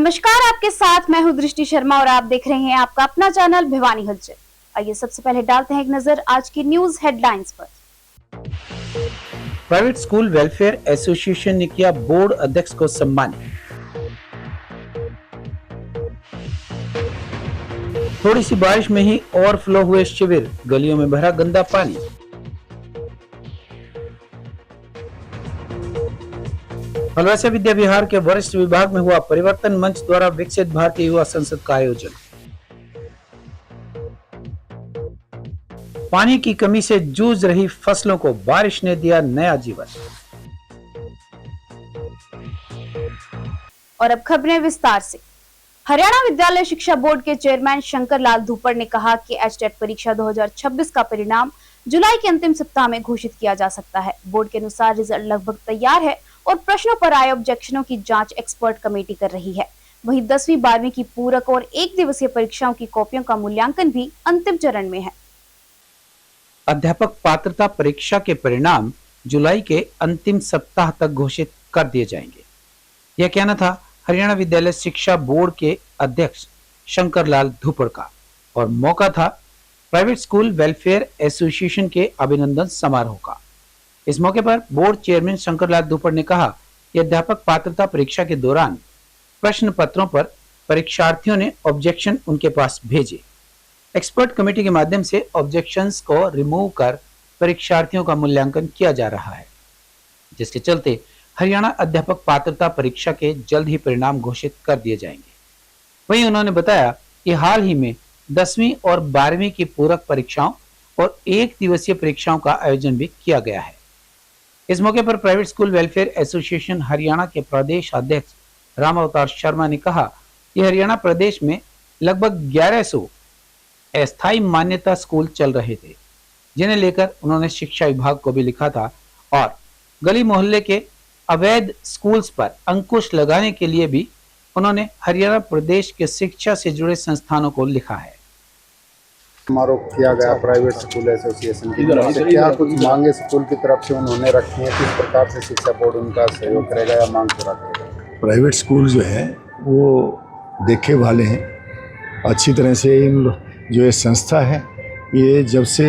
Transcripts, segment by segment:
नमस्कार, आपके साथ मैं हूं दृष्टि शर्मा और आप देख रहे हैं आपका अपना चैनल भिवानी हलचल। आइए सबसे पहले डालते हैं एक नजर आज की न्यूज हेडलाइंस पर। प्राइवेट स्कूल वेलफेयर एसोसिएशन ने किया बोर्ड अध्यक्ष को सम्मानित। थोड़ी सी बारिश में ही ओवरफ्लो हुए शिविर, गलियों में भरा गंदा पानी। फलवासा विद्या विहार के वरिष्ठ विभाग में हुआ परिवर्तन मंच द्वारा विकसित भारतीय युवा संसद का आयोजन। पानी की कमी से जूझ रही फसलों को बारिश ने दिया नया जीवन। और अब खबरें विस्तार से। हरियाणा विद्यालय शिक्षा बोर्ड के चेयरमैन शंकर लाल धूपड़ ने कहा कि एचटेट परीक्षा 2026 का परिणाम जुलाई के अंतिम सप्ताह में घोषित किया जा सकता है। बोर्ड के अनुसार रिजल्ट लगभग तैयार है और प्रश्नों पर आए ऑब्जेक्शनों की जांच एक्सपर्ट कमेटी कर रही है। वहीं 10वीं 12वीं की पूरक और एक दिवसीय परीक्षाओं की कॉपियों का मूल्यांकन भी अंतिम चरण में है। अध्यापक पात्रता परीक्षा के परिणाम जुलाई के अंतिम सप्ताह तक घोषित कर दिए जाएंगे। यह कहना था हरियाणा विद्यालय शिक्षा बोर्ड के अध्यक्ष शंकर लाल धूपड़ का और मौका था प्राइवेट स्कूल वेलफेयर एसोसिएशन के अभिनंदन समारोह का। इस मौके पर बोर्ड चेयरमैन शंकर लाल धूपड़ ने कहा कि अध्यापक पात्रता परीक्षा के दौरान प्रश्न पत्रों पर परीक्षार्थियों ने ऑब्जेक्शन उनके पास भेजे। एक्सपर्ट कमेटी के माध्यम से ऑब्जेक्शंस को रिमूव कर परीक्षार्थियों का मूल्यांकन किया जा रहा है, जिसके चलते हरियाणा अध्यापक पात्रता परीक्षा के जल्द ही परिणाम घोषित कर दिए जाएंगे। वहीं उन्होंने बताया कि हाल ही में 10वीं और 12वीं की पूरक परीक्षाओं और एक दिवसीय परीक्षाओं का आयोजन भी किया गया है। इस मौके पर private school welfare association Haryana के प्रदेश अध्यक्ष राम अवतार शर्मा ने कहा कि हरियाणा प्रदेश में लगभग 1100 अस्थायी मान्यता स्कूल चल रहे थे, जिन्हें लेकर उन्होंने शिक्षा विभाग को भी लिखा था और गली मोहल्ले के अवैध स्कूल्स पर अंकुश लगाने के लिए भी उन्होंने हरियाणा प्रदेश के शिक्षा से जुड़े संस्थानों को लिखा है। समारोह किया गया प्राइवेट स्कूल एसोसिएशन की तरफ से, क्या कुछ मांगे स्कूल की तरफ से उन्होंने रखी है? किस प्रकार से शिक्षा बोर्ड उनका सहयोग करेगा या मांग पूरा करेगा? प्राइवेट स्कूल जो है वो देखे वाले हैं अच्छी तरह से। इन जो ये संस्था है, ये जब से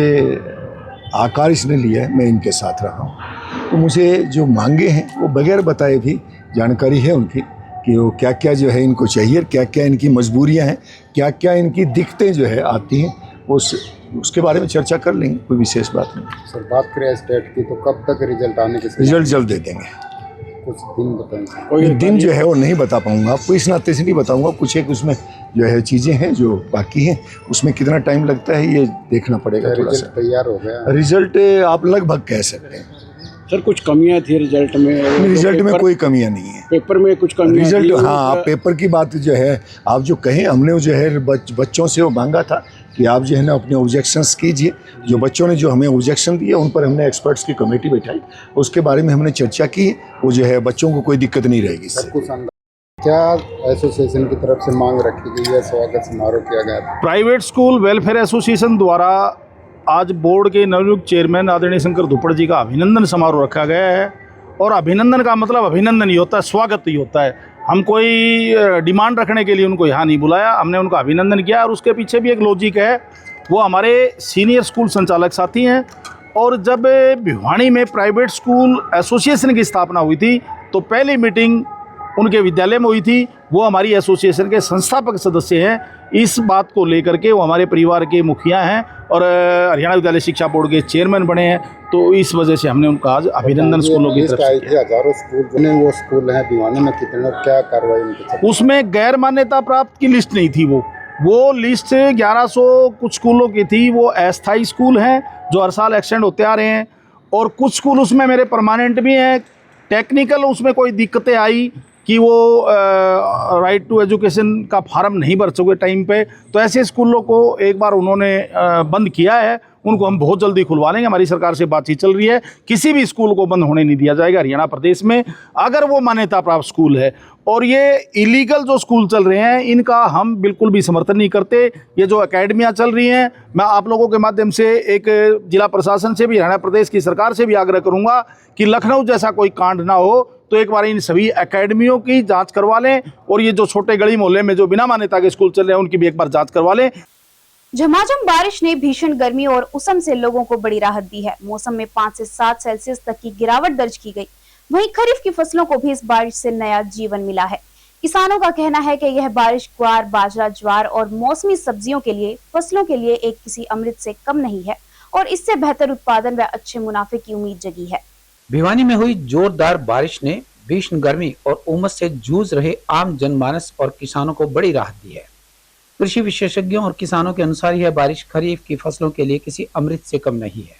आकार इसने लिया है मैं इनके साथ रहा हूँ, तो मुझे जो मांगे हैं वो बगैर बताए भी जानकारी है उनकी कि वो क्या क्या जो है इनको चाहिए, क्या क्या इनकी मजबूरियां हैं, क्या क्या इनकी दिक्कतें जो है आती हैं, उसके बारे में चर्चा कर लेंगे। कोई विशेष बात नहीं। सर, बात करें स्टेट की तो कब तक रिजल्ट आने के? रिजल्ट जल्द दे देंगे। कुछ दिन बताएंगे? कोई दिन जो है वो नहीं बता पाऊंगा आपको, इस नाते से नहीं बताऊंगा। कुछ एक उसमें जो है चीज़ें हैं जो बाकी हैं, उसमें कितना टाइम लगता है ये देखना पड़ेगा। थोड़ा सा तैयार हो गया रिजल्ट आप लगभग कह सकते हैं। सर, कुछ कमियां थी रिजल्ट में? रिजल्ट में कोई कमियां नहीं है। पेपर में कुछ कमियां रिजल्ट थी? हाँ, आप पेपर की बात जो है आप जो कहें, हमने जो है बच्चों से वो मांगा था कि आप जो है ना अपने ऑब्जेक्शंस कीजिए। जो बच्चों ने जो हमें ऑब्जेक्शन दिए उन पर हमने एक्सपर्ट्स की कमेटी बैठाई, उसके बारे में हमने चर्चा की। वो जो है बच्चों को कोई दिक्कत नहीं रहेगी इससे। क्या एसोसिएशन की तरफ से मांग रखी गई है? स्वागत समारोह किया गया। प्राइवेट स्कूल वेलफेयर एसोसिएशन द्वारा आज बोर्ड के नवनियुक्त चेयरमैन आदरणीय शंकर धूपड़ जी का अभिनंदन समारोह रखा गया है। और अभिनंदन का मतलब अभिनंदन ही होता है, स्वागत ही होता है। हम कोई डिमांड रखने के लिए उनको यहाँ नहीं बुलाया, हमने उनका अभिनंदन किया। और उसके पीछे भी एक लॉजिक है, वो हमारे सीनियर स्कूल संचालक साथी हैं। और जब भिवानी में प्राइवेट स्कूल एसोसिएशन की स्थापना हुई थी तो पहली मीटिंग उनके विद्यालय में हुई थी। वो हमारी एसोसिएशन के संस्थापक सदस्य हैं। इस बात को लेकर के वो हमारे परिवार के मुखिया हैं और हरियाणा विद्यालय शिक्षा बोर्ड के चेयरमैन बने हैं। तो इस वजह से हमने उनका आज अभिनंदन स्कूलों की तरफ से किया। हजारों स्कूल बने, वो स्कूल हैं भिवानी में, कितने क्या कार्रवाई उनकी? उसमें गैर मान्यता प्राप्त की लिस्ट नहीं थी। वो लिस्ट 1100 कुछ स्कूलों की थी। वो अस्थायी स्कूल हैं जो हर साल एक्सटेंड होते आ रहे हैं, और कुछ स्कूल उसमें मेरे परमानेंट भी हैं। टेक्निकल उसमें कोई दिक्कतें आई कि वो राइट टू एजुकेशन का फार्म नहीं भर सके टाइम पे, तो ऐसे स्कूलों को एक बार उन्होंने बंद किया है। उनको हम बहुत जल्दी खुलवा लेंगे। हमारी सरकार से बातचीत चल रही है, किसी भी स्कूल को बंद होने नहीं दिया जाएगा हरियाणा प्रदेश में, अगर वो मान्यता प्राप्त स्कूल है। और ये इलीगल जो स्कूल चल रहे हैं इनका हम बिल्कुल भी समर्थन नहीं करते। ये जो एकेडमियाँ चल रही हैं, मैं आप लोगों के माध्यम से एक जिला प्रशासन से भी, हरियाणा प्रदेश की सरकार से भी आग्रह करूँगा कि लखनऊ जैसा कोई कांड ना हो तो एक बार इन सभी एकेडमियों की जांच करवा लें, और ये जो छोटे गली मोहल्ले में जो बिना मान्यता के स्कूल चल रहे हैं उनकी भी एक बार जांच करवा लें। झमाझम बारिश ने भीषण गर्मी और उष्ण से लोगों को बड़ी राहत दी है। मौसम में 5 से 7 सेल्सियस तक की गिरावट दर्ज की गई। वहीं खरीफ की फसलों को भी इस बारिश से नया जीवन मिला है। किसानों का कहना है कि यह बारिश ग्वार, बाजरा, ज्वार और मौसमी सब्जियों के लिए फसलों के लिए एक किसी अमृत से कम नहीं है और इससे बेहतर उत्पादन व अच्छे मुनाफे की उम्मीद जगी है। भिवानी में हुई जोरदार बारिश ने भीषण गर्मी और उमस से जूझ रहे आम जनमानस और किसानों को बड़ी राहत दी है। कृषि विशेषज्ञों और किसानों के अनुसार यह बारिश खरीफ की फसलों के लिए किसी अमृत से कम नहीं है।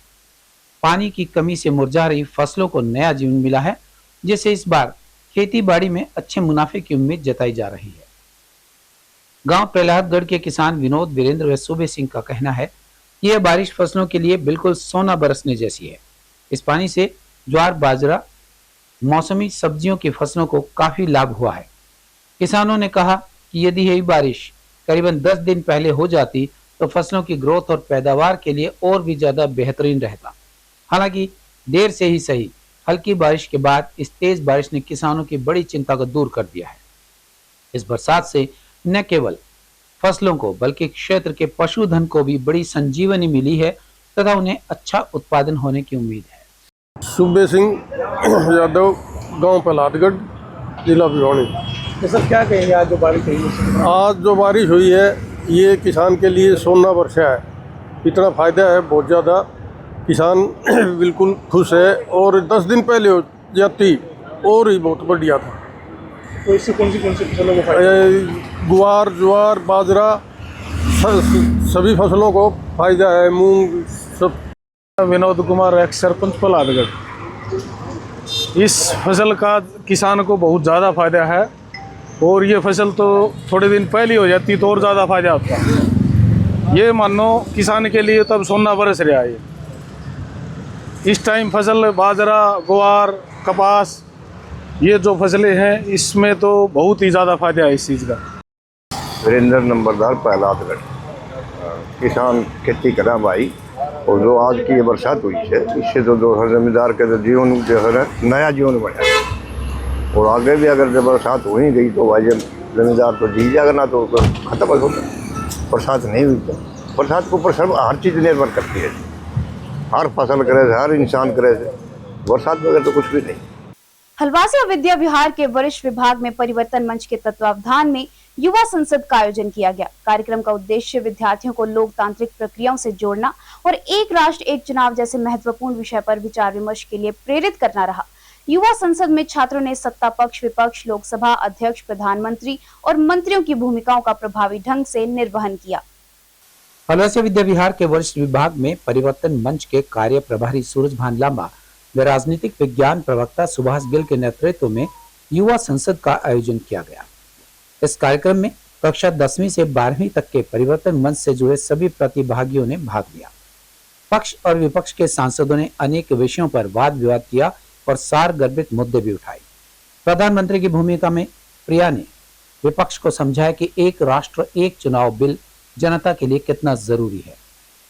पानी की कमी से मुरझा रही फसलों को नया जीवन मिला है, जिससे इस बार खेती बाड़ी में अच्छे मुनाफे की उम्मीद जताई जा रही है। गांव प्रहलादगढ़ के किसान विनोद, वीरेंद्र व सूबे सिंह का कहना है कि यह बारिश फसलों के लिए बिल्कुल सोना बरसने जैसी है। इस पानी से ज्वार, बाजरा, मौसमी सब्जियों की फसलों को काफी लाभ हुआ है। किसानों ने कहा कि यदि यही बारिश करीबन 10 दिन पहले हो जाती तो फसलों की ग्रोथ और पैदावार के लिए और भी ज्यादा बेहतरीन रहता। हालांकि देर से ही सही, हल्की बारिश के बाद इस तेज बारिश ने किसानों की बड़ी चिंता को दूर कर दिया है। इस बरसात से न केवल फसलों को बल्कि क्षेत्र के पशुधन को भी बड़ी संजीवनी मिली है तथा उन्हें अच्छा उत्पादन होने की उम्मीद है। सूबे सिंह यादव, गांव प्रहलादगढ़, जिला भिवानी। तो सर क्या कहेंगे आज जो बारिश हुई है? आज जो बारिश हुई है ये किसान के लिए सोना वर्षा है। इतना फ़ायदा है बहुत ज़्यादा, किसान बिल्कुल खुश है। और 10 दिन पहले हो जाती और ही बहुत बढ़िया था। तो इससे कौन सी फसलों को फायदा? गुआर, ज्वार, बाजरा, सभी फसलों को फायदा है। मूंग सब। विनोद कुमार, एक्स सरपंच प्रहलादगढ़। इस फसल का किसान को बहुत ज़्यादा फायदा है, और ये फसल तो थोड़े दिन पहले हो जाती तो और ज़्यादा फायदा होता। ये मानो किसान के लिए तब सोना बरस रहा है। इस टाइम फसल बाजरा, ग्वार, कपास, ये जो फसलें हैं इसमें तो बहुत ही ज़्यादा फायदा है इस चीज़ का। वीरेंद्र नंबरदार, प्रहलादगढ़। किसान खेती करा भाई, और जो आज की ये बरसात हुई है इससे तो जमींदार के जीवन जो है नया जीवन बना। और आगे भी अगर जब बरसात हो ही गई तो भाई जमींदार तो जी जाएगा, ना तो खत्म होगा। बरसात नहीं हुई तो बरसात के ऊपर सब हर चीज़ निर्भर करती है। हर फसल करे से, हर इंसान करे से, बरसात बगैर तो कुछ भी नहीं। हलवासिया विद्या विहार के वरिष्ठ विभाग में परिवर्तन मंच के तत्वावधान में युवा संसद का आयोजन किया गया। कार्यक्रम का उद्देश्य विद्यार्थियों को लोकतांत्रिक प्रक्रियाओं से जोड़ना और एक राष्ट्र एक चुनाव जैसे महत्वपूर्ण विषय पर विचार विमर्श के लिए प्रेरित करना रहा। युवा संसद में छात्रों ने सत्ता पक्ष, विपक्ष, लोकसभा अध्यक्ष, प्रधानमंत्री और मंत्रियों की भूमिकाओं का प्रभावी ढंग से निर्वहन किया। हलवासिया विद्या विहार के वरिष्ठ विभाग में परिवर्तन मंच के कार्य प्रभारी सूरजभान लांबा व राजनीतिक विज्ञान प्रवक्ता सुभाष गिल के नेतृत्व में युवा संसद का आयोजन किया गया। इस कार्यक्रम में कक्षा 10वीं से 12वीं तक के परिवर्तन मंच से जुड़े सभी प्रतिभागियों ने भाग लिया। पक्ष और विपक्ष के सांसदों ने अनेक विषयों पर वाद विवाद किया और सार गर्भित मुद्दे भी उठाए। प्रधानमंत्री की भूमिका में प्रिया ने विपक्ष को समझाया कि एक राष्ट्र एक चुनाव बिल जनता के लिए कितना जरूरी है।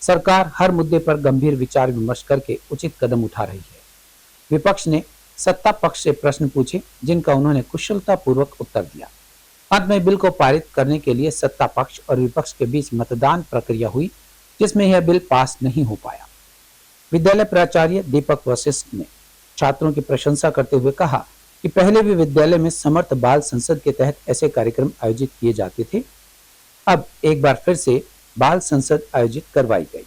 सरकार हर मुद्दे पर गंभीर विचार विमर्श करके उचित कदम उठा रही है। विपक्ष ने सत्ता पक्ष से प्रश्न पूछे, जिनका उन्होंने कुशलता पूर्वक उत्तर दिया। अंत में बिल को पारित करने के लिए सत्ता पक्ष और विपक्ष के बीच मतदान प्रक्रिया हुई, जिसमें यह बिल पास नहीं हो पाया। विद्यालय प्राचार्य दीपक वशिष्ठ ने छात्रों की प्रशंसा करते हुए कहा कि पहले भी विद्यालय में समर्थ बाल संसद के तहत ऐसे कार्यक्रम आयोजित किए जाते थे। अब एक बार फिर से बाल संसद आयोजित करवाई गई।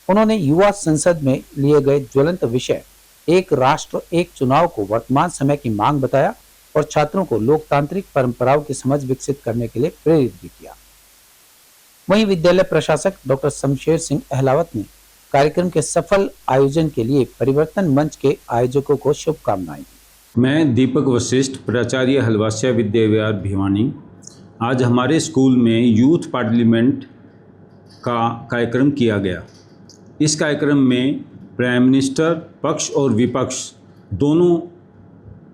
उन्होंने युवा संसद में लिए गए ज्वलंत विषय एक राष्ट्र एक चुनाव को वर्तमान समय की मांग बताया और छात्रों को लोकतांत्रिक परंपराओं की समझ विकसित करने के लिए प्रेरित भी किया। वहीं विद्यालय प्रशासक डॉक्टर शमशेर सिंह अहलावत ने कार्यक्रम के सफल आयोजन के लिए परिवर्तन मंच के आयोजकों को शुभकामनाएं दी। मैं दीपक वशिष्ठ, प्राचार्य हलवासिया विद्या विहार भिवानी। आज हमारे स्कूल में यूथ पार्लियामेंट का कार्यक्रम किया गया। इस कार्यक्रम में प्राइम मिनिस्टर, पक्ष और विपक्ष दोनों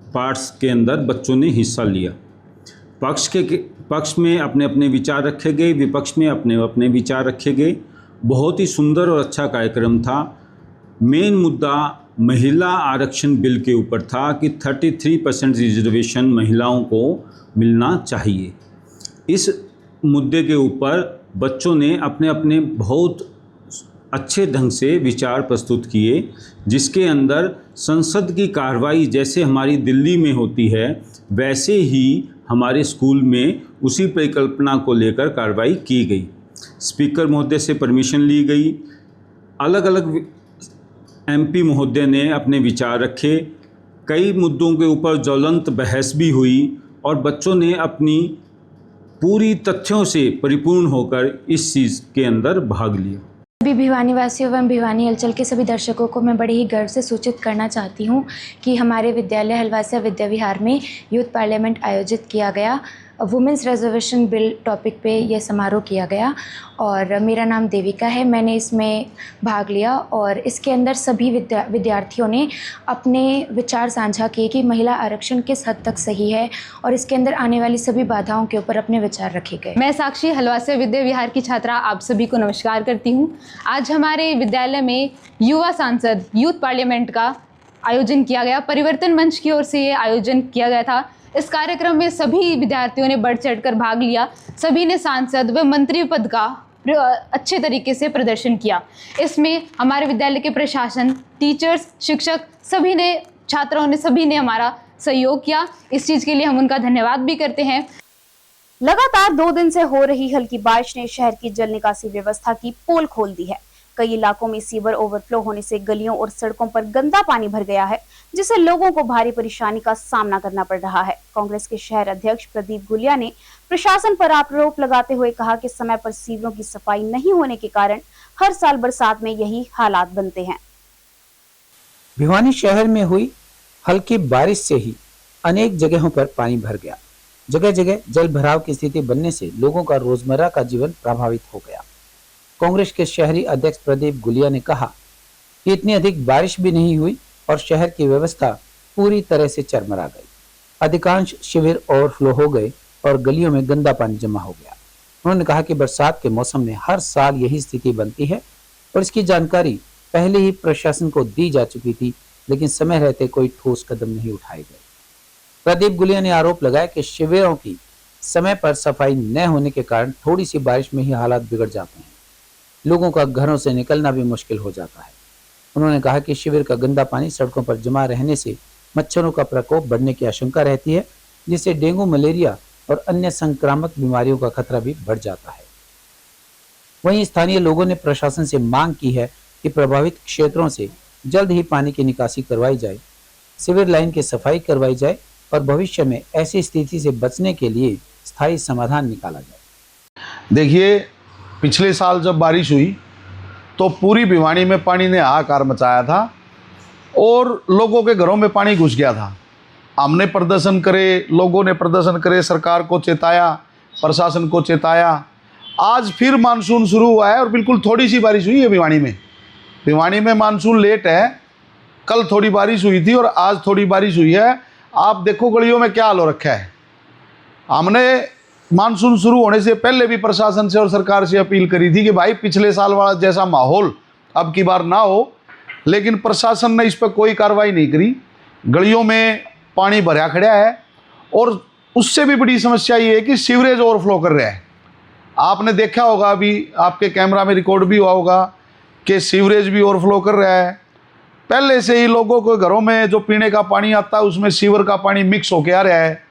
पार्ट्स के अंदर बच्चों ने हिस्सा लिया। पक्ष में अपने अपने विचार रखे गए, विपक्ष में अपने अपने विचार रखे गए। बहुत ही सुंदर और अच्छा कार्यक्रम था। मेन मुद्दा महिला आरक्षण बिल के ऊपर था कि 33% रिजर्वेशन महिलाओं को मिलना चाहिए। इस मुद्दे के ऊपर बच्चों ने अपने अपने बहुत अच्छे ढंग से विचार प्रस्तुत किए, जिसके अंदर संसद की कार्रवाई जैसे हमारी दिल्ली में होती है वैसे ही हमारे स्कूल में उसी परिकल्पना को लेकर कार्रवाई की गई। स्पीकर महोदय से परमिशन ली गई, अलग अलग एमपी महोदय ने अपने विचार रखे, कई मुद्दों के ऊपर ज्वलंत बहस भी हुई और बच्चों ने अपनी पूरी तथ्यों से परिपूर्ण होकर इस चीज़ के अंदर भाग लिया। सभी भिवानी वासियों एवं भिवानी अंचल के सभी दर्शकों को मैं बड़े ही गर्व से सूचित करना चाहती हूँ कि हमारे विद्यालय हलवासिया विद्या विहार में यूथ पार्लियामेंट आयोजित किया गया। वुमेंस रिजर्वेशन बिल टॉपिक पे यह समारोह किया गया और मेरा नाम देविका है। मैंने इसमें भाग लिया और इसके अंदर सभी विद्यार्थियों ने अपने विचार साझा किए कि महिला आरक्षण किस हद तक सही है और इसके अंदर आने वाली सभी बाधाओं के ऊपर अपने विचार रखे गए। मैं साक्षी हलवासिया विद्या विहार की छात्रा आप सभी को नमस्कार करती हूँ। आज हमारे विद्यालय में युवा सांसद यूथ पार्लियामेंट का आयोजन किया गया। परिवर्तन मंच की ओर से ये आयोजन किया गया था। इस कार्यक्रम में सभी विद्यार्थियों ने बढ़ चढ़कर भाग लिया। सभी ने सांसद व मंत्री पद का अच्छे तरीके से प्रदर्शन किया। इसमें हमारे विद्यालय के प्रशासन, टीचर्स, शिक्षक सभी ने, छात्राओं ने, सभी ने हमारा सहयोग किया। इस चीज़ के लिए हम उनका धन्यवाद भी करते हैं। लगातार 2 दिन से हो रही हल्की बारिश ने शहर की जल निकासी व्यवस्था की पोल खोल दी है। कई इलाकों में सीवर ओवरफ्लो होने से गलियों और सड़कों पर गंदा पानी भर गया है, जिससे लोगों को भारी परेशानी का सामना करना पड़ रहा है। कांग्रेस के शहर अध्यक्ष प्रदीप गुलिया ने प्रशासन पर आरोप लगाते हुए कहा कि समय पर सीवरों की सफाई नहीं होने के कारण हर साल बरसात में यही हालात बनते हैं। भिवानी शहर में हुई हल्की बारिश से ही अनेक जगहों पर पानी भर गया। जगह जगह जल भराव की स्थिति बनने से लोगों का रोजमर्रा का जीवन प्रभावित हो गया। कांग्रेस के शहरी अध्यक्ष प्रदीप गुलिया ने कहा कि इतनी अधिक बारिश भी नहीं हुई और शहर की व्यवस्था पूरी तरह से चरमरा गई। अधिकांश शिविर ओवरफ्लो हो गए और गलियों में गंदा पानी जमा हो गया। उन्होंने कहा कि बरसात के मौसम में हर साल यही स्थिति बनती है और इसकी जानकारी पहले ही प्रशासन को दी जा चुकी थी, लेकिन समय रहते कोई ठोस कदम नहीं उठाए गए। प्रदीप गुलिया ने आरोप लगाया कि शिविरों की समय पर सफाई न होने के कारण थोड़ी सी बारिश में ही हालात बिगड़ जाते हैं। लोगों का घरों से निकलना भी मुश्किल हो जाता है। उन्होंने कहा कि शिविर का गंदा पानी सड़कों पर जमा रहने से मच्छरों का प्रकोप बढ़ने की आशंका रहती है, जिससे डेंगू, मलेरिया और अन्य संक्रामक बीमारियों का खतरा भी बढ़ जाता है। वहीं स्थानीय लोगों ने प्रशासन से मांग की है कि प्रभावित क्षेत्रों से जल्द ही पानी की निकासी करवाई जाए, सीवर लाइन की सफाई करवाई जाए और भविष्य में ऐसी स्थिति से बचने के लिए स्थायी समाधान निकाला जाए। देखिए, पिछले साल जब बारिश हुई तो पूरी भिवानी में पानी ने हाहाकार मचाया था और लोगों के घरों में पानी घुस गया था। हमने प्रदर्शन करे, लोगों ने प्रदर्शन करे, सरकार को चेताया, प्रशासन को चेताया। आज फिर मानसून शुरू हुआ है और बिल्कुल थोड़ी सी बारिश हुई है भिवानी में। भिवानी में मानसून लेट है। कल थोड़ी बारिश हुई थी और आज थोड़ी बारिश हुई है। आप देखो गलियों में क्या हाल हो रखा है। हमने मानसून शुरू होने से पहले भी प्रशासन से और सरकार से अपील करी थी कि भाई पिछले साल वाला जैसा माहौल अब की बार ना हो, लेकिन प्रशासन ने इस पर कोई कार्रवाई नहीं करी। गलियों में पानी भरा खड़ा है और उससे भी बड़ी समस्या ये है कि सीवरेज ओवरफ्लो कर रहा है। आपने देखा होगा, अभी आपके कैमरा में रिकॉर्ड भी हुआ होगा कि सीवरेज भी ओवरफ्लो कर रहा है। पहले से ही लोगों के घरों में जो पीने का पानी आता है उसमें सीवर का पानी मिक्स होकर आ रहा है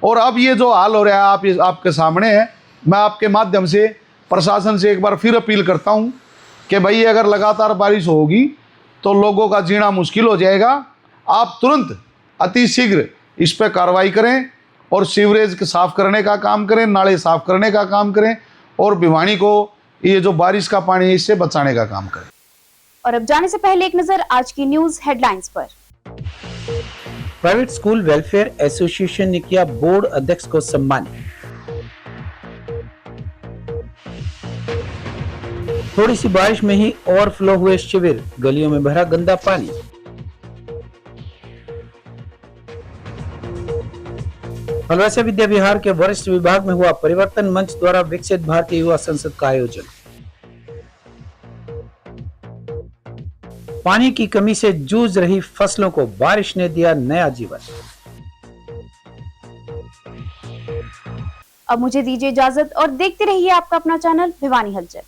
और अब ये जो हाल हो रहा है आपके सामने है। मैं आपके माध्यम से प्रशासन से एक बार फिर अपील करता हूँ कि भाई अगर लगातार बारिश होगी तो लोगों का जीना मुश्किल हो जाएगा। आप तुरंत अति शीघ्र इस पर कार्रवाई करें और सीवरेज साफ़ करने का काम करें, नाले साफ़ करने का काम करें और भिवानी को ये जो बारिश का पानी है इससे बचाने का काम करें। और अब जाने से पहले एक नजर आज की न्यूज हेडलाइंस पर। प्राइवेट स्कूल वेलफेयर एसोसिएशन ने किया बोर्ड अध्यक्ष को सम्मानित। थोड़ी सी बारिश में ही ओवरफ्लो हुए शिविर, गलियों में भरा गंदा पानी। हलवासिया विद्या विहार के वरिष्ठ विभाग में हुआ परिवर्तन मंच द्वारा विकसित भारतीय युवा संसद का आयोजन। पानी की कमी से जूझ रही फसलों को बारिश ने दिया नया जीवन। अब मुझे दीजिए इजाजत और देखते रहिए आपका अपना चैनल भिवानी हलचल।